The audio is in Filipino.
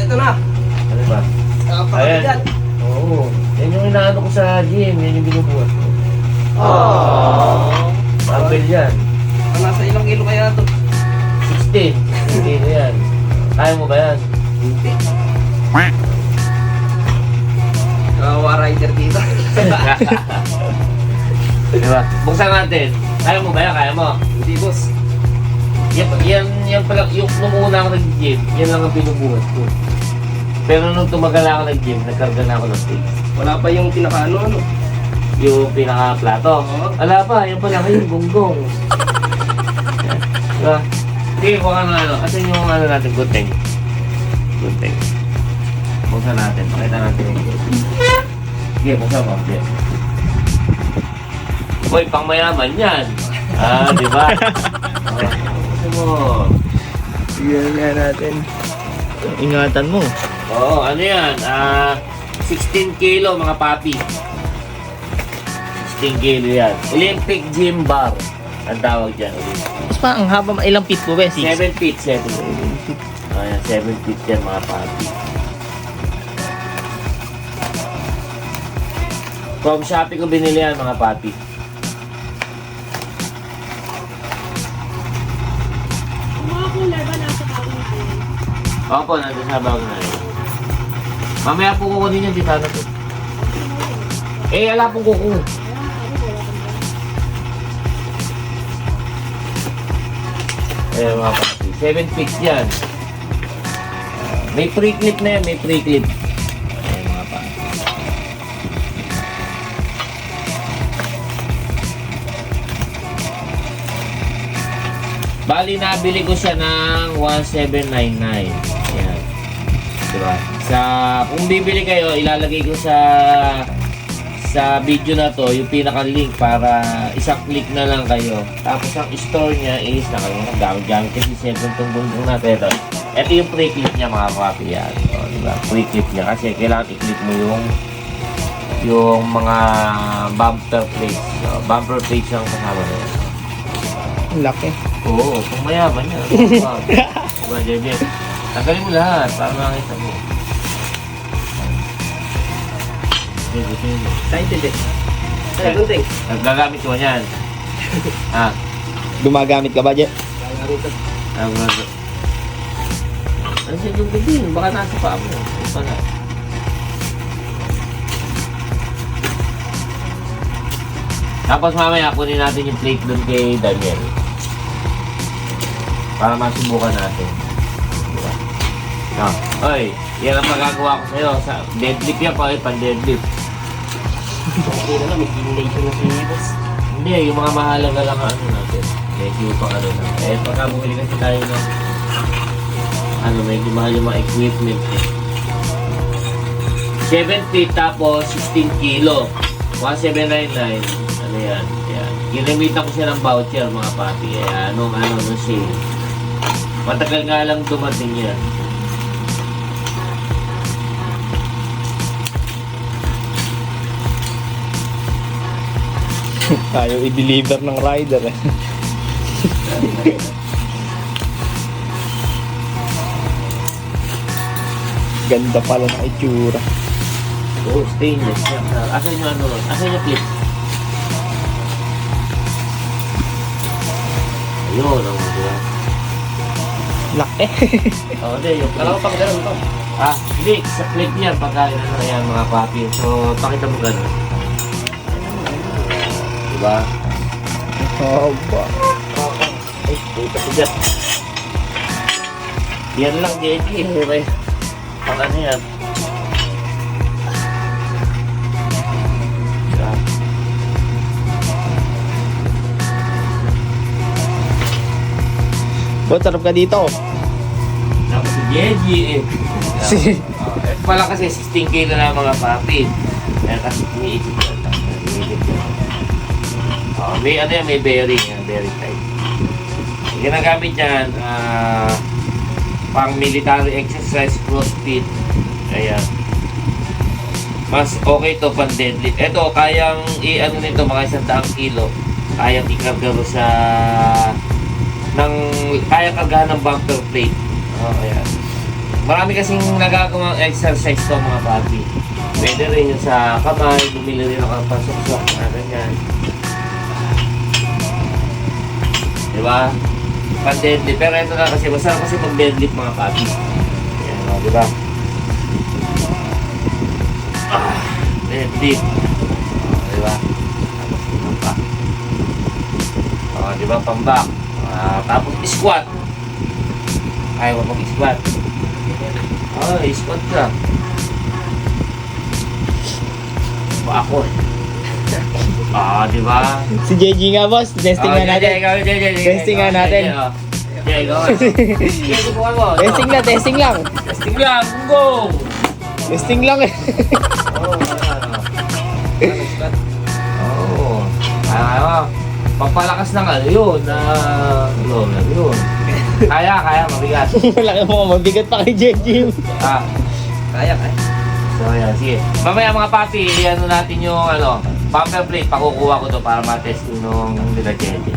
ito na. Ano ba? Napakabigat. Oo. Yan yung inaano ko sa gym. Yan yung binubuhat ko. Dumbbell yan. Nasa ilang kilo kaya ito? 16. Hindi ko yan. Kaya mo ba yan? Hindi. Kawawa rider dito. Diba? Buksan natin. Kaya mo ba yan? Kaya mo? Hindi, boss. Yan pala, yung nung una ako nag-gym, yan lang ang binubuhat ko. Pero nung tumagal ako nag-gym, nagkarga na ako ng stage. Wala pa yung pinaka-ano. Yung pinaka-plato. Oo. Wala pa, yan pala kayo, gonggong. Diba? Sige, kung ano. Asan yung ano natin, gunting? Gunting. Buksan natin, pakita natin yung gunting. Sige, buksan mo. Sige. Uy, pang mayaman yan. Di ba? Buksan mo. Yan nga natin. Ingatan mo. Oo, ano yan? 16 kilo mga papi. 16 kilo yan. Olympic gym bar. Ang tawag dyan. Mas pa, ang haba, ilang feet po ba? 6? 7 feet, 7 feet. Ayan, 7 feet yan mga papi. From Shopee ko binili yan mga papi. Mga cooler ba nasa bagong natin? Opo, nandun sa bago na yun. Mamaya po kukunin yan, di sana po. Ala pong kuko. Mga papi. 7 feet yan. May pre-clip na yan, may pre-clip. Mga papi. Bali, nabili ko siya ng 1799. Ayan. Diba? Kung bibili kayo, ilalagay ko sa video na to yung pinaka-link para isang click na lang kayo. Tapos ang store niya is gamit kasi cellphone tong bundong natin. Ito yung pre-clip niya mga papi yan. Diba? Pre-clip niya kasi kailangan i-click mo yung mga bumper plates. Bumper plates ang kasama na yan. Laki. Oo, kung mayaman yan. Diba, JJ? Tagalin mo lahat para makita mo. Tayo hindi. Ay, gunting. Nagagamit ko yan. Gumagamit ka ba, Je? Ano siya yung gabi? Baka nasa pa mo. Ano pa na? Tapos mamaya kunin natin yung plate doon kay Daniel. Para masubukan natin. Diba? Oy, yan ang magagawa ko sa'yo. Deadlift yan pa, pan-deadlift. Hindi na lang, may simulation na si boss. Hindi, yung mga mahalaga lang ano natin. Medyo pang ano na. Pagka bumili kasi tayo ng medyo mahal yung mga equipment. 7 feet tapos 16 kilo. 1799. Ano yan? Yan. Ginamitan ko siya ng voucher mga papi. Nung sale. Matagal nga lang dumating yan. Tayo i-deliver ng rider eh. Ganda pala ng itsura. Oo, stainless. Asan yung Asan yung clip? Ayun, diba? Laki. Oo, hindi. Yung Alam ko pang gano'n to. hindi. Sa clip niyan, pagka yan mga papi. So, pakita mo gano'n. Diba? Oh, ba. Ay, puta ko dyan. Yan lang, JJ. Okay. Pang ano yan? Ba't sarap ka dito? Tapos si JJ pala kasi 16 kilo na mga papi. Kaya kasi iniisip ko. May ano yan, may bearing. Bearing type. Ginagamit yan, pang military exercise, crossfit. Ayan. Mas okay to pang deadlift. Ito, kayang i-ano nito, mga 100 kilo. Kayang ikarga mo kayang kargahan ng bumper plate. Ayan. Marami kasing nagagawang exercise to mga papi. Pwede rin yung sa kamay, bumili rin ako ng pansuksok na ganyan. Diba? Pan-deadlift. Pero ito na kasi, masarap kasi mag-deadlift mga papi. Yan o, diba? Deadlift. Diba? Tapos pambak. O, diba? Pambak. Tapos squat. Ayaw mo mag-squat. Squat ka. Ako. Diba? Si JJ nga, boss. Testing nga natin. Testing nga natin. Testing lang, testing lang. Testing lang, go! Testing lang eh. Pampalakas ng ano yun, yun. Kaya, mabigat. Malaki mo, mabigat pa kay JJ. Kaya. So, ayan, sige. Mamaya mga papi, ano natin yung bumper plate. Pakukuha ko to para matesting nung nila JJ.